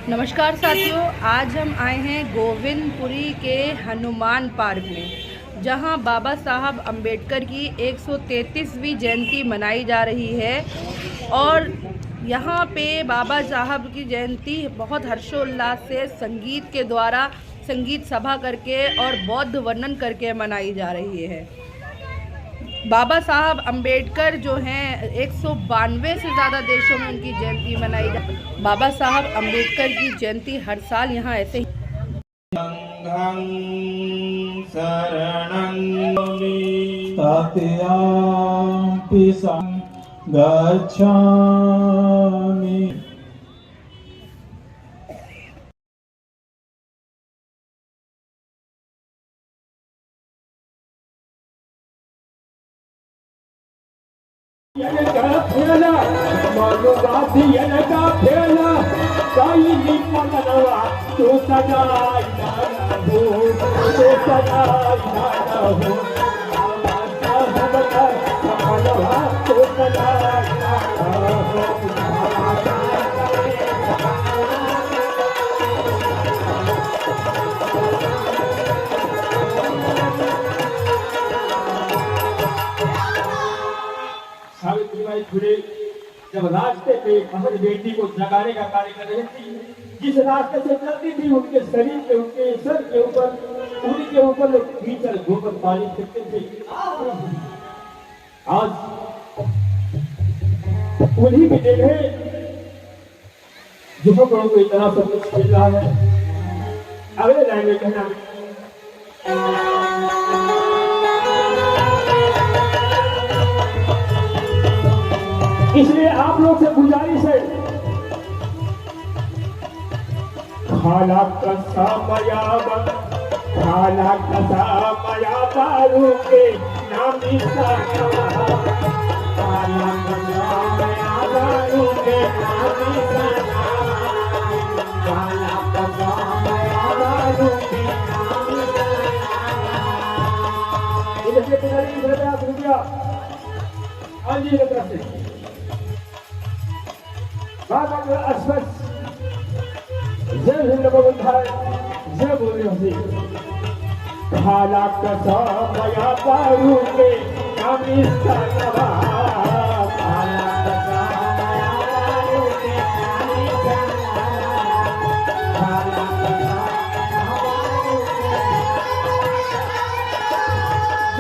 नमस्कार साथियों, आज हम आए हैं गोविंदपुरी के हनुमान पार्क में, जहां बाबा साहब अम्बेडकर की 133वीं जयंती मनाई जा रही है। और यहां पे बाबा साहब की जयंती बहुत हर्षोल्लास से संगीत के द्वारा संगीत सभा करके और बौद्ध वर्णन करके मनाई जा रही है। बाबा साहब अम्बेडकर जो हैं 192 से ज़्यादा देशों में उनकी जयंती मनाई जाती है। बाबा साहब अम्बेडकर की जयंती हर साल यहाँ ऐसे ही सावित्रीबाई फुले जब रास्ते पे अपनी बेटी को जगाने का कार्य कर रही थी, जिस रास्ते से चलती थी उनके शरीर पे, उनके सर के ऊपर, उनके ऊपर लोग कीचड़ गोबर पानी फेंकते थे। आज उन्हीं की जगह युवकों को इतना सब कुछ मिल रहा है। अगले लाइन में कहना, इसलिए आप लोग से गुजारिश है, खाला कसा मया बारू के नाम खाला कसा मया बारू के नाम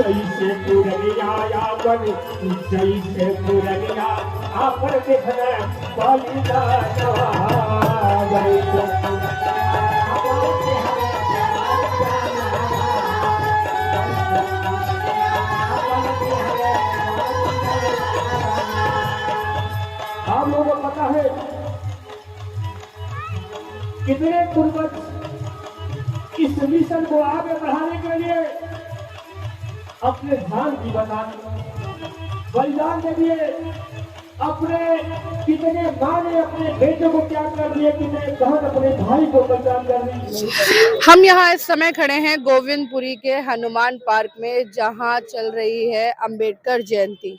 जैसे पुरनिया बन, जैसे पुरनिया आपन देखना बालिका आप लोगों को पता है कितने पूर्वज इस मिशन को आगे बढ़ाने के लिए अपने जान की बलिदान के लिए अपने कितने माँ ने अपने बेटे को त्याग कर दिए, कितने बहन अपने भाई को बलिदान कर दी। हम यहाँ इस समय खड़े हैं गोविंदपुरी के हनुमान पार्क में, जहाँ चल रही है अम्बेडकर जयंती।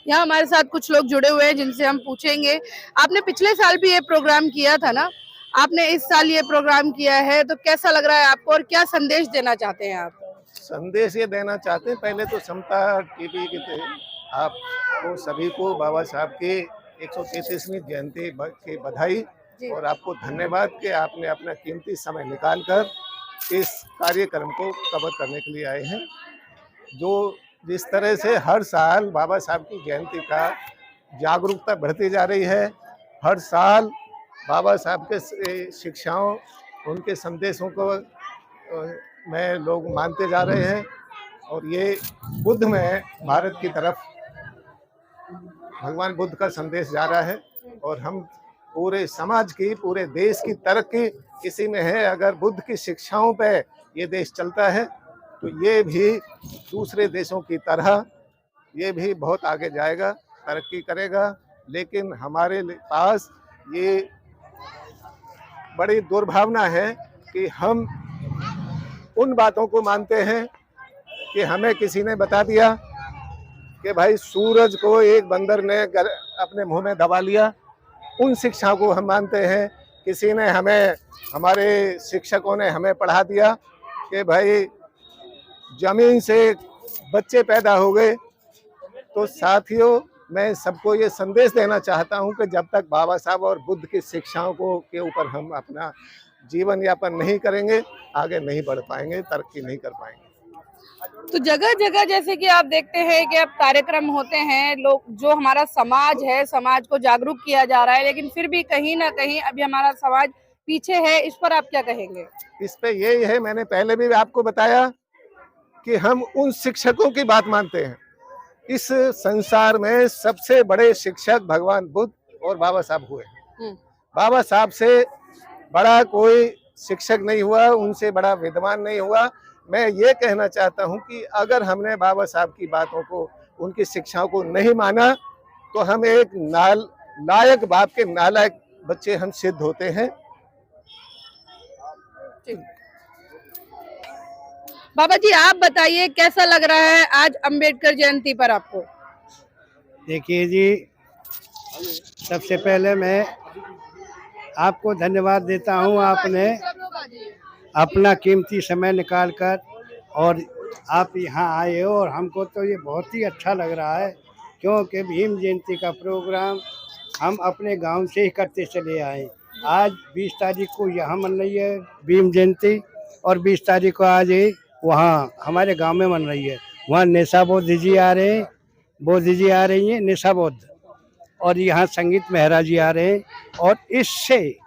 यहाँ हमारे साथ कुछ लोग जुड़े हुए हैं जिनसे हम पूछेंगे। आपने पिछले साल भी ये प्रोग्राम किया था ना, आपने इस साल ये प्रोग्राम किया है, तो कैसा लग रहा है आपको और क्या संदेश देना चाहते हैं आप? संदेश ये देना चाहते हैं, पहले तो समता टीवी के आपको सभी को बाबा साहब के 133वीं जयंती की बधाई और आपको धन्यवाद कि आपने अपना कीमती समय निकालकर इस कार्यक्रम को कवर करने के लिए आए हैं। जो जिस तरह से हर साल बाबा साहब की जयंती का जागरूकता बढ़ती जा रही है, हर साल बाबा साहब के शिक्षाओं, उनके संदेशों को में लोग मानते जा रहे हैं और ये बुद्ध में भारत की तरफ भगवान बुद्ध का संदेश जा रहा है और हम पूरे समाज की, पूरे देश की तरक्की इसी में है। अगर बुद्ध की शिक्षाओं पे ये देश चलता है तो ये भी दूसरे देशों की तरह ये भी बहुत आगे जाएगा, तरक्की करेगा। लेकिन हमारे पास ये बड़ी दुर्भावना है कि हम उन बातों को मानते हैं कि हमें किसी ने बता दिया कि भाई सूरज को एक बंदर ने अपने मुंह में दबा लिया, उन शिक्षाओं को हम मानते हैं। किसी ने हमें, हमारे शिक्षकों ने हमें पढ़ा दिया कि भाई जमीन से बच्चे पैदा हो गए। तो साथियों, मैं सबको ये संदेश देना चाहता हूँ कि जब तक बाबा साहब और बुद्ध की शिक्षाओं को के ऊपर हम अपना जीवन यापन नहीं करेंगे, आगे नहीं बढ़ पाएंगे, तरक्की नहीं कर पाएंगे। तो जगह जगह जैसे कि आप देखते हैं कि अब कार्यक्रम होते हैं, लोग जो हमारा समाज है, समाज को जागरूक किया जा रहा है, लेकिन फिर भी कहीं ना कहीं अभी हमारा समाज पीछे है। इस पर आप क्या कहेंगे? इस पे यही है, मैंने पहले भी आपको बताया कि हम उन शिक्षकों की बात मानते हैं। इस संसार में सबसे बड़े शिक्षक भगवान बुद्ध और बाबा साहब हुए। बाबा साहब से बड़ा कोई शिक्षक नहीं हुआ, उनसे बड़ा विद्वान नहीं हुआ। मैं ये कहना चाहता हूँ कि अगर हमने बाबा साहब की बातों को, उनकी शिक्षाओं को नहीं माना, तो हम एक लायक बाप के नालायक बच्चे हम सिद्ध होते हैं। बाबा जी, आप बताइए कैसा लग रहा है आज अंबेडकर जयंती पर आपको? देखिए जी, सबसे पहले मैं आपको धन्यवाद देता हूँ। आपने अपना कीमती समय निकालकर और आप यहाँ आए हो, और हमको तो ये बहुत ही अच्छा लग रहा है, क्योंकि भीम जयंती का प्रोग्राम हम अपने गांव से ही करते चले आए। आज 20 तारीख को यहाँ मन रही है भीम जयंती, और 20 तारीख को आज वहाँ हमारे गांव में मन रही है। वहाँ नेशा बोध जी आ रहे हैं, बोध जी आ रही हैं, नेशा बोध, और यहाँ संगीत मेहरा जी आ रहे हैं। और इससे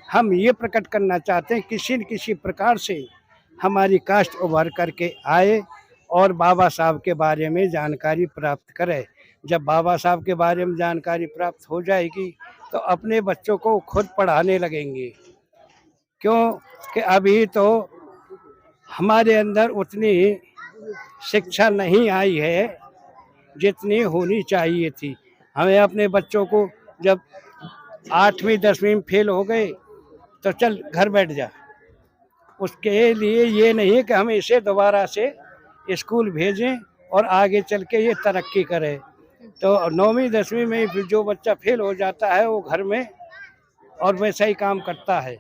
हम ये प्रकट करना चाहते हैं, किसी न किसी प्रकार से हमारी कास्ट उभर करके आए और बाबा साहब के बारे में जानकारी प्राप्त करे। जब बाबा साहब के बारे में जानकारी प्राप्त हो जाएगी तो अपने बच्चों को खुद पढ़ाने लगेंगे, क्योंकि अभी तो हमारे अंदर उतनी शिक्षा नहीं आई है जितनी होनी चाहिए थी। हमें अपने बच्चों को जब 8वीं 10वीं में फेल हो गए तो चल घर बैठ जा, उसके लिए ये नहीं है कि हम इसे दोबारा से स्कूल भेजें और आगे चल के ये तरक्की करे। तो 9वीं 10वीं में फिर जो बच्चा फेल हो जाता है वो घर में और वैसा ही काम करता है।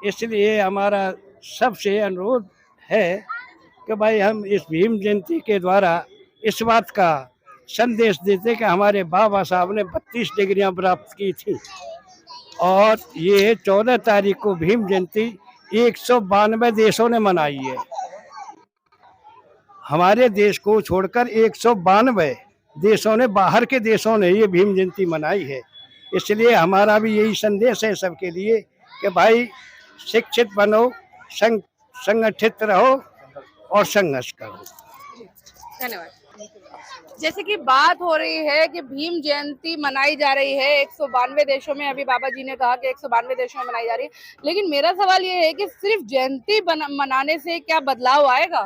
इसलिए हमारा सबसे अनुरोध है कि भाई हम इस भीम जयंती के द्वारा इस बात का संदेश देते कि हमारे बाबा साहब ने 32 डिग्रियां प्राप्त की थी, और ये 14 तारीख को भीम जयंती 192 देशों ने मनाई है। हमारे देश को छोड़कर 192 देशों ने, बाहर के देशों ने ये भीम जयंती मनाई है। इसलिए हमारा भी यही संदेश है सबके लिए कि भाई शिक्षित बनो, संगठित रहो और संघर्ष करो। धन्यवाद। जैसे कि बात हो रही है कि भीम जयंती मनाई जा रही है 192 देशों में, अभी बाबा जी ने कहा कि 192 देशों में मनाई जा रही है, लेकिन मेरा सवाल ये है कि सिर्फ जयंती मनाने से क्या बदलाव आएगा?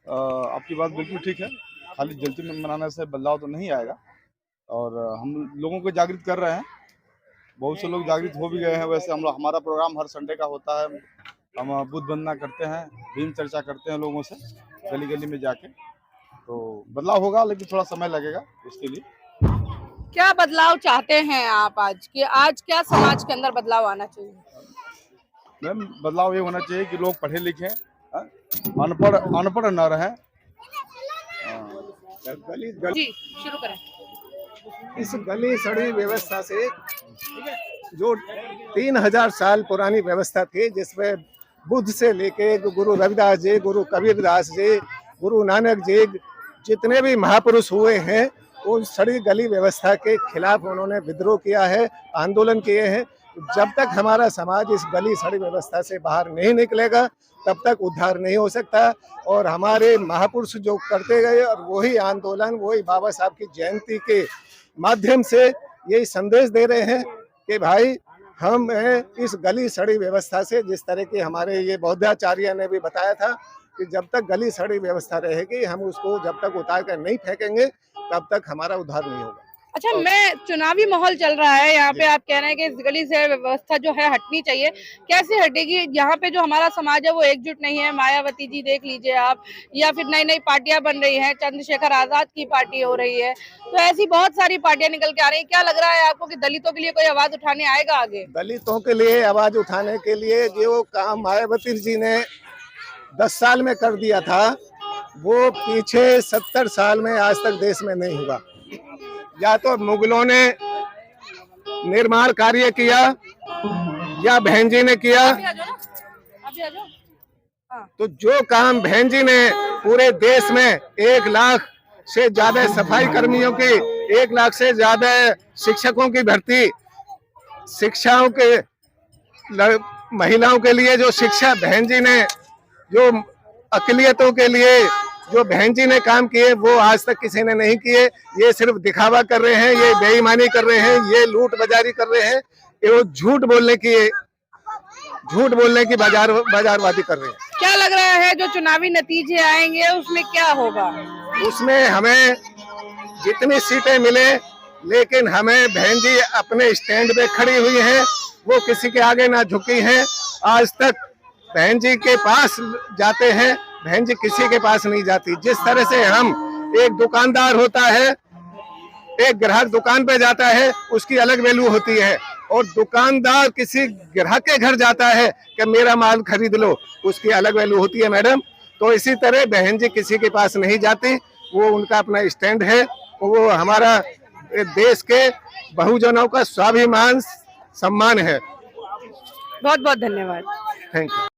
आपकी बात बिल्कुल ठीक है, खाली जयंती में मनाने से बदलाव तो नहीं आएगा, और हम लोगों को जागृत कर रहे हैं। बहुत से लोग जागृत हो भी गए हैं। वैसे हमारा प्रोग्राम हर संडे का होता है, हम बुद्ध वंदना करते हैं, भीम चर्चा करते हैं लोगों से गली गली में जाके। तो बदलाव होगा, लेकिन थोड़ा समय लगेगा इसके लिए। क्या बदलाव चाहते हैं आप आज कि आज क्या समाज के अंदर बदलाव आना चाहिए? मैम, बदलाव ये होना चाहिए कि लोग पढ़े लिखे, अनपढ़ न रहें। जी शुरू करें। इस गली सड़ी व्यवस्था से, जो 3000 साल पुरानी व्यवस्था थी, जिसमें बुद्ध से लेके गुरु रविदास जी, गुरु कबीरदास जी, गुरु नानक जी, जितने भी महापुरुष हुए हैं, वो सड़ी गली व्यवस्था के खिलाफ उन्होंने विद्रोह किया है, आंदोलन किए हैं। जब तक हमारा समाज इस गली सड़ी व्यवस्था से बाहर नहीं निकलेगा, तब तक उद्धार नहीं हो सकता। और हमारे महापुरुष जो करते गए, और वही आंदोलन, वही बाबा साहब की जयंती के माध्यम से यही संदेश दे रहे हैं कि भाई हम इस गली सड़ी व्यवस्था से, जिस तरह की हमारे ये बौद्धाचार्य ने भी बताया था कि जब तक गली सड़ी व्यवस्था रहेगी, हम उसको जब तक उतार कर नहीं फेंकेंगे, तब तक हमारा उद्धार नहीं होगा। अच्छा, मैं चुनावी माहौल चल रहा है यहाँ पे, आप कह रहे हैं कि इस गली से व्यवस्था जो है हटनी चाहिए, कैसे हटेगी? यहाँ पे जो हमारा समाज है वो एकजुट नहीं है। मायावती जी देख लीजिए आप, या फिर नई नई पार्टियां बन रही हैं, चंद्रशेखर आजाद की पार्टी हो रही है, तो ऐसी बहुत सारी पार्टियां निकल के आ रही है। क्या लग रहा है आपको कि दलितों के लिए कोई आवाज उठाने आएगा आगे? दलितों के लिए आवाज उठाने के लिए जो काम मायावती जी ने 10 साल में कर दिया था, वो पीछे 70 साल में आज तक देश में नहीं हुआ। या तो मुगलों ने निर्माण कार्य किया या बहन जी ने किया। अभी आ जाओ। हाँ। तो जो काम बहन जी ने पूरे देश में 1 लाख से ज्यादा सफाई कर्मियों की, 1 लाख से ज्यादा शिक्षकों की भर्ती, शिक्षाओं के महिलाओं के लिए जो शिक्षा बहन जी ने, जो अकलियतों के लिए जो बहन जी ने काम किए, वो आज तक किसी ने नहीं किए। ये सिर्फ दिखावा कर रहे हैं, ये बेईमानी कर रहे हैं, ये लूट बाजारी कर रहे हैं, ये वो झूठ बोलने की बाजारवादी कर रहे हैं। क्या लग रहा है जो चुनावी नतीजे आएंगे उसमें क्या होगा? उसमें हमें जितनी सीटें मिले, लेकिन हमें बहन जी अपने स्टैंड पे खड़ी हुई हैं, वो किसी के आगे ना झुकी हैं। आज तक बहन जी के पास जाते हैं, बहन जी किसी के पास नहीं जाती। जिस तरह से हम, एक दुकानदार होता है, एक ग्राहक दुकान पे जाता है, उसकी अलग वैल्यू होती है, और दुकानदार किसी ग्राहक के घर जाता है कि मेरा माल खरीद लो, उसकी अलग वैल्यू होती है मैडम। तो इसी तरह बहन जी किसी के पास नहीं जाती, वो उनका अपना स्टैंड है, वो हमारा देश के बहुजनों का स्वाभिमान सम्मान है। बहुत बहुत धन्यवाद। Thank you.